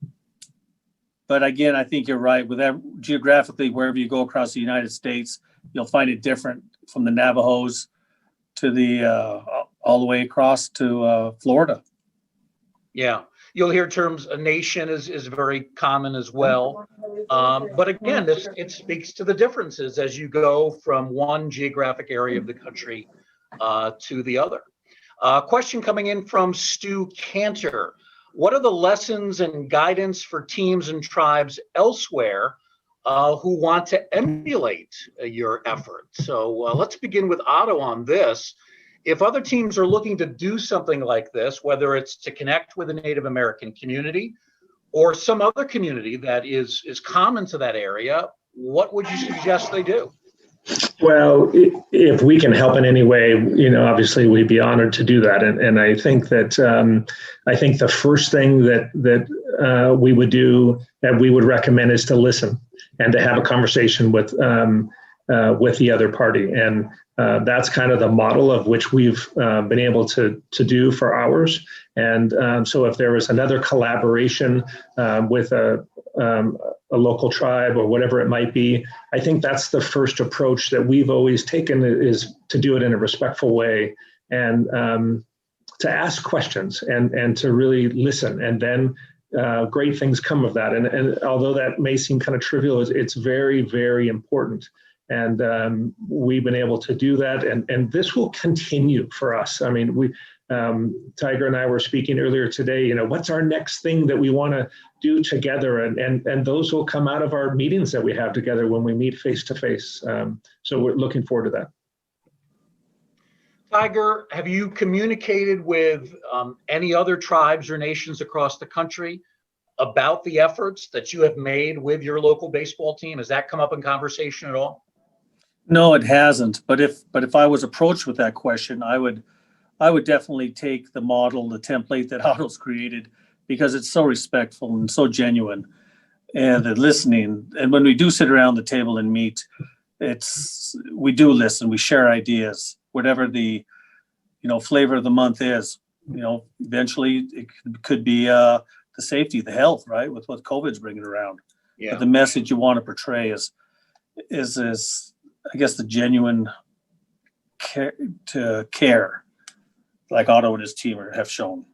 [SPEAKER 3] But again, I think you're right. With that, geographically, wherever you go across the United States, you'll find it different from the Navajos to the all the way across to Florida.
[SPEAKER 1] Yeah, you'll hear terms. A nation is very common as well. But again, it speaks to the differences as you go from one geographic area of the country to the other. Question coming in from Stu Cantor. What are the lessons and guidance for teams and tribes elsewhere who want to emulate your effort? So let's begin with Otto on this. If other teams are looking to do something like this, whether it's to connect with a Native American community or some other community that is common to that area, what would you suggest they do?
[SPEAKER 2] Well, if we can help in any way, obviously we'd be honored to do that. And I think that I think the first thing that we would do, that we would recommend, is to listen and to have a conversation with the other party. And that's kind of the model of which we've been able to do for ours. And so if there was another collaboration with a local tribe or whatever it might be, I think that's the first approach that we've always taken, is to do it in a respectful way and to ask questions and to really listen. And then great things come of that. And although that may seem kind of trivial, it's very, very important. And we've been able to do that. And this will continue for us. I mean, Tiger and I were speaking earlier today, what's our next thing that we want to do together? And those will come out of our meetings that we have together when we meet face to face. So we're looking forward to that.
[SPEAKER 1] Tiger, have you communicated with any other tribes or nations across the country about the efforts that you have made with your local baseball team? Has that come up in conversation at all?
[SPEAKER 3] No, it hasn't. But if I was approached with that question, I would definitely take the model, the template that Otto's created, because it's so respectful and so genuine, and the listening. And when we do sit around the table and meet, we do listen, we share ideas, whatever the flavor of the month is. Eventually it could be the safety, the health, right, with what COVID's bringing around. Yeah. But the message you want to portray is I guess the genuine care, like Otto and his team have shown.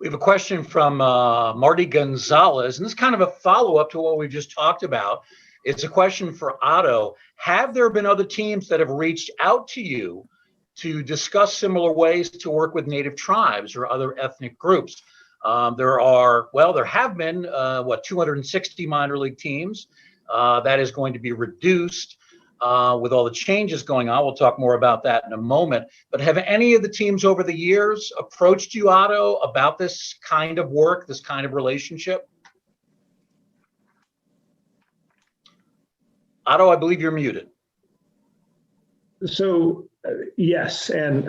[SPEAKER 1] We have a question from Marty Gonzalez, and this is kind of a follow-up to what we just talked about. It's a question for Otto. Have there been other teams that have reached out to you to discuss similar ways to work with Native tribes or other ethnic groups? There have been 260 minor league teams. That is going to be reduced with all the changes going on. We'll talk more about that in a moment. But have any of the teams over the years approached you, Otto, about this kind of work, this kind of relationship? Otto, I believe you're muted.
[SPEAKER 2] Yes, and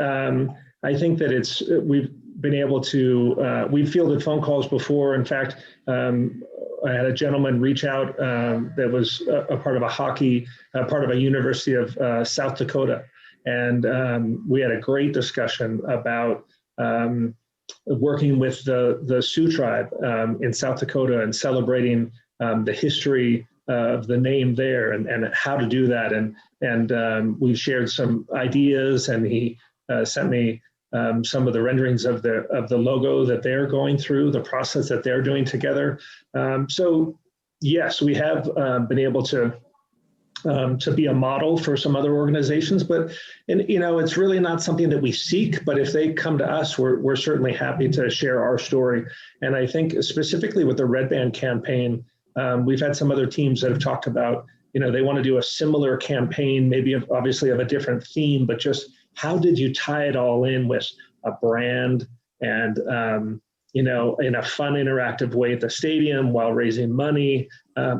[SPEAKER 2] I think that we've been able to, we've fielded phone calls before. In fact, I had a gentleman reach out that was a part of a hockey, part of a University of South Dakota. And we had a great discussion about working with the Sioux tribe in South Dakota and celebrating the history of the name there and how to do that. And we shared some ideas, and he sent me some of the renderings of the logo that they're going through, the process that they're doing together. So yes, we have been able to be a model for some other organizations, but it's really not something that we seek. But if they come to us, we're certainly happy to share our story. And I think specifically with the Redband campaign, we've had some other teams that have talked about, they want to do a similar campaign, maybe obviously of a different theme, but just how did you tie it all in with a brand and, in a fun, interactive way at the stadium while raising money,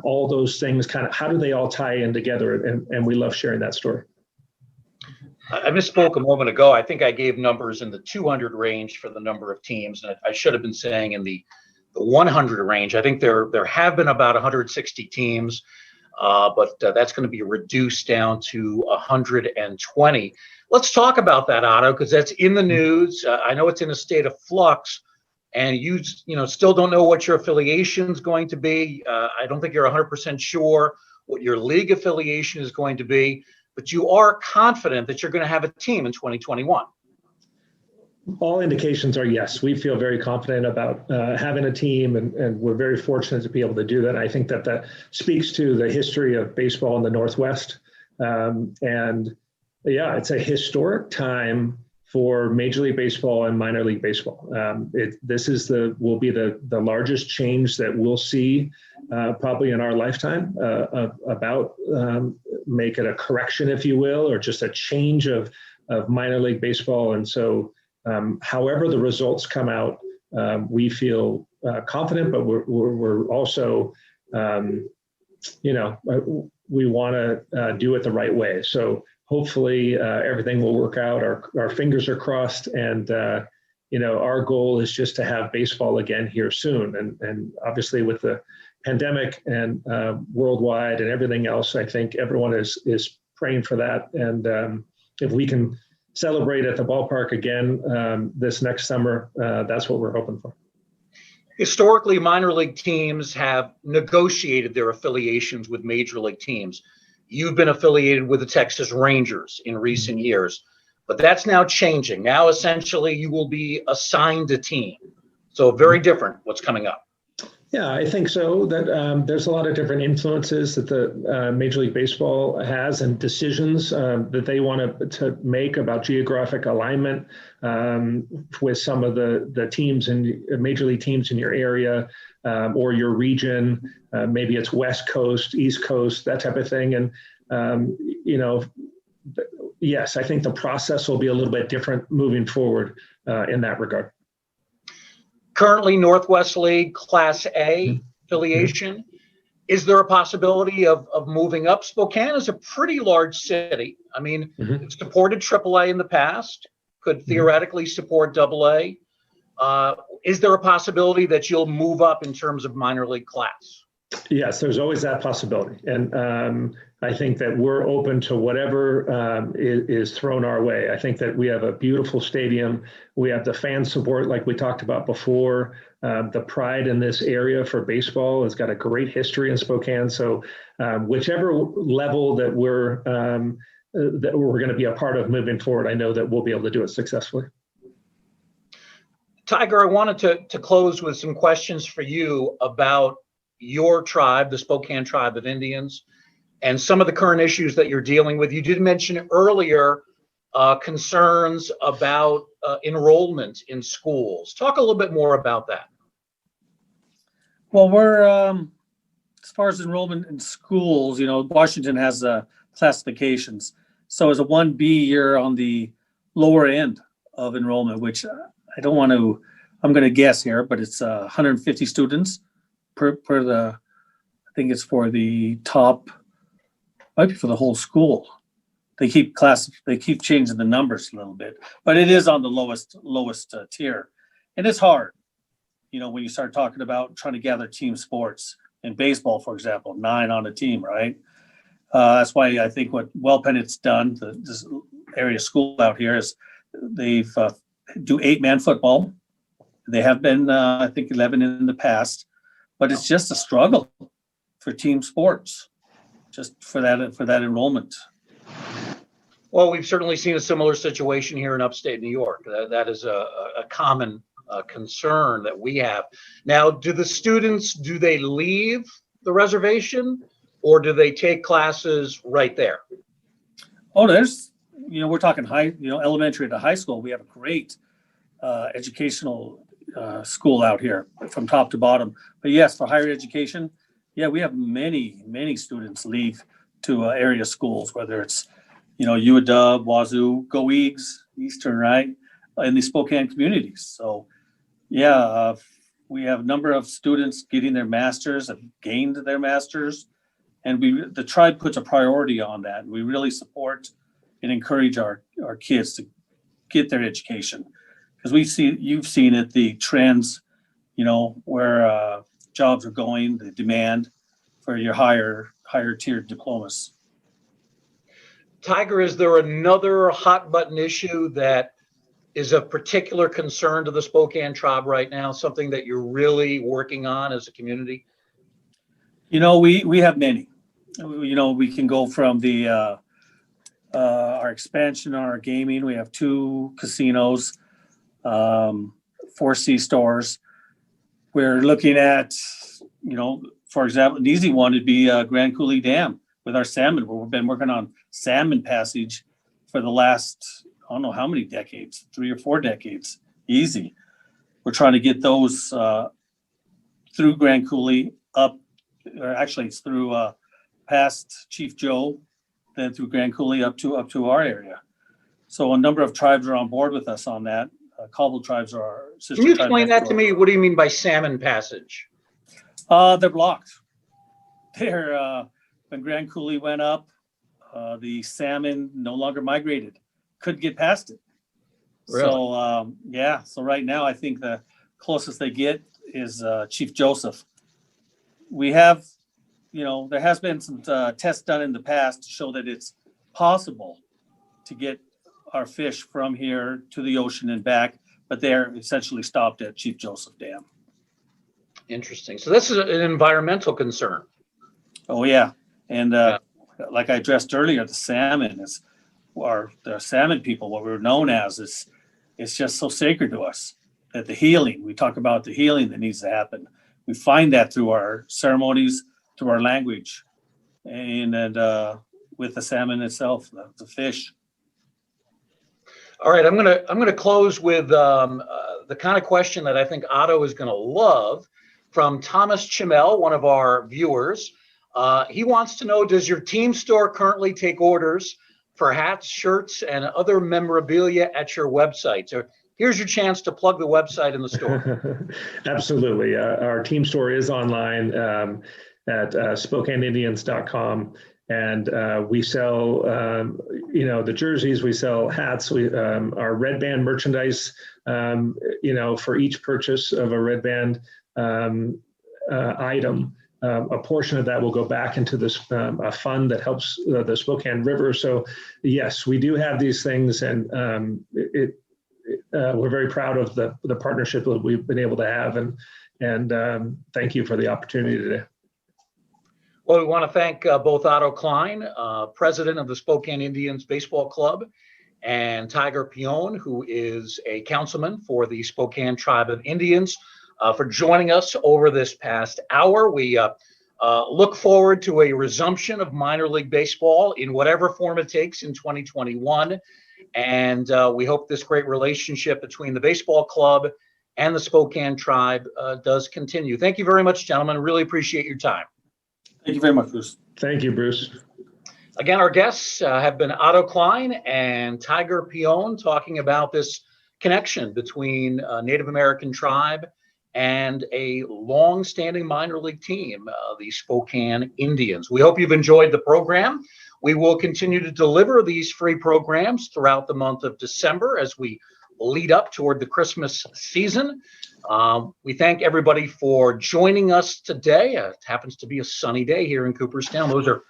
[SPEAKER 2] all those things, kind of how do they all tie in together? And we love sharing that story.
[SPEAKER 1] I misspoke a moment ago. I think I gave numbers in the 200 range for the number of teams, and I should have been saying in the 100 range. I think there have been about 160 teams, but that's going to be reduced down to 120. Let's talk about that, Otto, because that's in the news. I know it's in a state of flux, and you still don't know what your affiliation is going to be. I don't think you're 100% sure what your league affiliation is going to be, but you are confident that you're going to have a team in 2021.
[SPEAKER 2] All indications are yes. We feel very confident about having a team, and we're very fortunate to be able to do that. I think that speaks to the history of baseball in the Northwest. And yeah, it's a historic time for Major League Baseball and minor league baseball. This will be the largest change that we'll see probably in our lifetime about make it a correction, if you will, or just a change of minor league baseball. And so however the results come out, we feel confident, but we're also, we want to do it the right way. So hopefully everything will work out. Our fingers are crossed, and our goal is just to have baseball again here soon. And obviously with the pandemic and worldwide and everything else, I think everyone is praying for that. And if we can celebrate at the ballpark again this next summer, that's what we're hoping for.
[SPEAKER 1] Historically, minor league teams have negotiated their affiliations with major league teams. You've been affiliated with the Texas Rangers in recent years, but that's now changing. Now, essentially, you will be assigned a team. So very different what's coming up.
[SPEAKER 2] Yeah, I think so. That there's a lot of different influences that the Major League Baseball has and decisions that they want to make about geographic alignment with some of the teams and major league teams in your area or your region. Maybe it's West Coast, East Coast, that type of thing. And yes, I think the process will be a little bit different moving forward in that regard.
[SPEAKER 1] Currently, Northwest League Class A affiliation. Is there a possibility of moving up? Spokane is a pretty large city. I mean, it's supported AAA in the past, could theoretically support AA. Is there a possibility that you'll move up in terms of minor league class?
[SPEAKER 2] Yes, there's always that possibility. And I think that we're open to whatever is thrown our way. I think that we have a beautiful stadium. We have the fan support like we talked about before. The pride in this area for baseball has got a great history in Spokane. So whichever level that we're going to be a part of moving forward, I know that we'll be able to do it successfully.
[SPEAKER 1] Tiger, I wanted to close with some questions for you about your tribe, the Spokane Tribe of Indians, and some of the current issues that you're dealing with. You did mention earlier concerns about enrollment in schools. Talk a little bit more about that.
[SPEAKER 3] Well, we're as far as enrollment in schools, Washington has classifications. So as a 1B, you're on the lower end of enrollment, which I don't want to, I'm going to guess here, but it's 150 students per the, I think it's for the top, might be for the whole school. they keep changing the numbers a little bit, but it is on the lowest tier, and it's hard. When you start talking about trying to gather team sports in baseball, for example, 9 on a team, right? That's why I think what Wellpenn's done, this area school out here, is they've do 8-man football. They have been, I think, 11 in the past, but it's just a struggle for team sports, just for that enrollment.
[SPEAKER 1] Well, we've certainly seen a similar situation here in upstate New York. That is a common concern that we have. Now, do the students, do they leave the reservation, or do they take classes right there?
[SPEAKER 3] Oh, there's, we're talking elementary to high school. We have a great educational school out here from top to bottom. But yes, for higher education, yeah, we have many students leave to area schools, whether it's, UW, Wazoo, Go Eags, Eastern, right, in the Spokane communities. So, yeah, we have a number of students getting their masters, have gained their masters, and the tribe puts a priority on that. We really support and encourage our kids to get their education, because you've seen it, the trends, where jobs are going, the demand for your higher tiered diplomas.
[SPEAKER 1] Tiger, is there another hot button issue that is of particular concern to the Spokane tribe right now, something that you're really working on as a community?
[SPEAKER 3] We have many. We can go from the our expansion on our gaming. We have 2 casinos, 4 C-stores. We're looking at, for example, an easy one would be Grand Coulee Dam with our salmon, where we've been working on salmon passage for the last, I don't know how many decades, 3 or 4 decades, easy. We're trying to get those through Grand Coulee up, or actually it's through past Chief Joe, then through Grand Coulee up to our area. So a number of tribes are on board with us on that. Cobble tribes are our sister.
[SPEAKER 1] Can you explain that to me? What do you mean by salmon passage?
[SPEAKER 3] They're blocked. When Grand Coulee went up, the salmon no longer migrated, couldn't get past it.
[SPEAKER 1] Really?
[SPEAKER 3] So so right now I think the closest they get is Chief Joseph. We have, there has been some tests done in the past to show that it's possible to get our fish from here to the ocean and back, but they're essentially stopped at Chief Joseph Dam.
[SPEAKER 1] Interesting. So this is an environmental concern.
[SPEAKER 3] Oh yeah, and like I addressed earlier, the salmon the salmon people, what we're known as, it's just so sacred to us that the healing, we talk about the healing that needs to happen. We find that through our ceremonies, through our language, and with the salmon itself, the fish.
[SPEAKER 1] All right, I'm gonna close with the kind of question that I think Otto is gonna love, from Thomas Chimel, one of our viewers. He wants to know, does your team store currently take orders for hats, shirts, and other memorabilia at your website? So here's your chance to plug the website and the store.
[SPEAKER 2] Absolutely. Our team store is online at SpokaneIndians.com. And we sell, the jerseys, we sell hats, our Redband merchandise, for each purchase of a Redband item. A portion of that will go back into this a fund that helps the Spokane River. So yes, we do have these things, and we're very proud of the partnership that we've been able to have. And thank you for the opportunity today.
[SPEAKER 1] Well, we want to thank both Otto Klein, president of the Spokane Indians Baseball Club, and Tiger Peone, who is a councilman for the Spokane Tribe of Indians, for joining us over this past hour. We look forward to a resumption of minor league baseball in whatever form it takes in 2021. And we hope this great relationship between the baseball club and the Spokane Tribe does continue. Thank you very much, gentlemen. Really appreciate your time.
[SPEAKER 3] Thank you very much, Bruce.
[SPEAKER 2] Thank you, Bruce.
[SPEAKER 1] Again, our guests have been Otto Klein and Tiger Peone, talking about this connection between a Native American tribe and a long-standing minor league team, the Spokane Indians. We hope you've enjoyed the program. We will continue to deliver these free programs throughout the month of December as we lead up toward the Christmas season. We thank everybody for joining us today. It happens to be a sunny day here in Cooperstown. Those are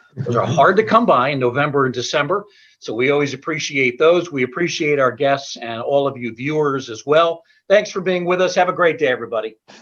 [SPEAKER 1] hard to come by in November and December, so we always appreciate those. We appreciate our guests and all of you viewers as well. Thanks for being with us. Have a great day, everybody.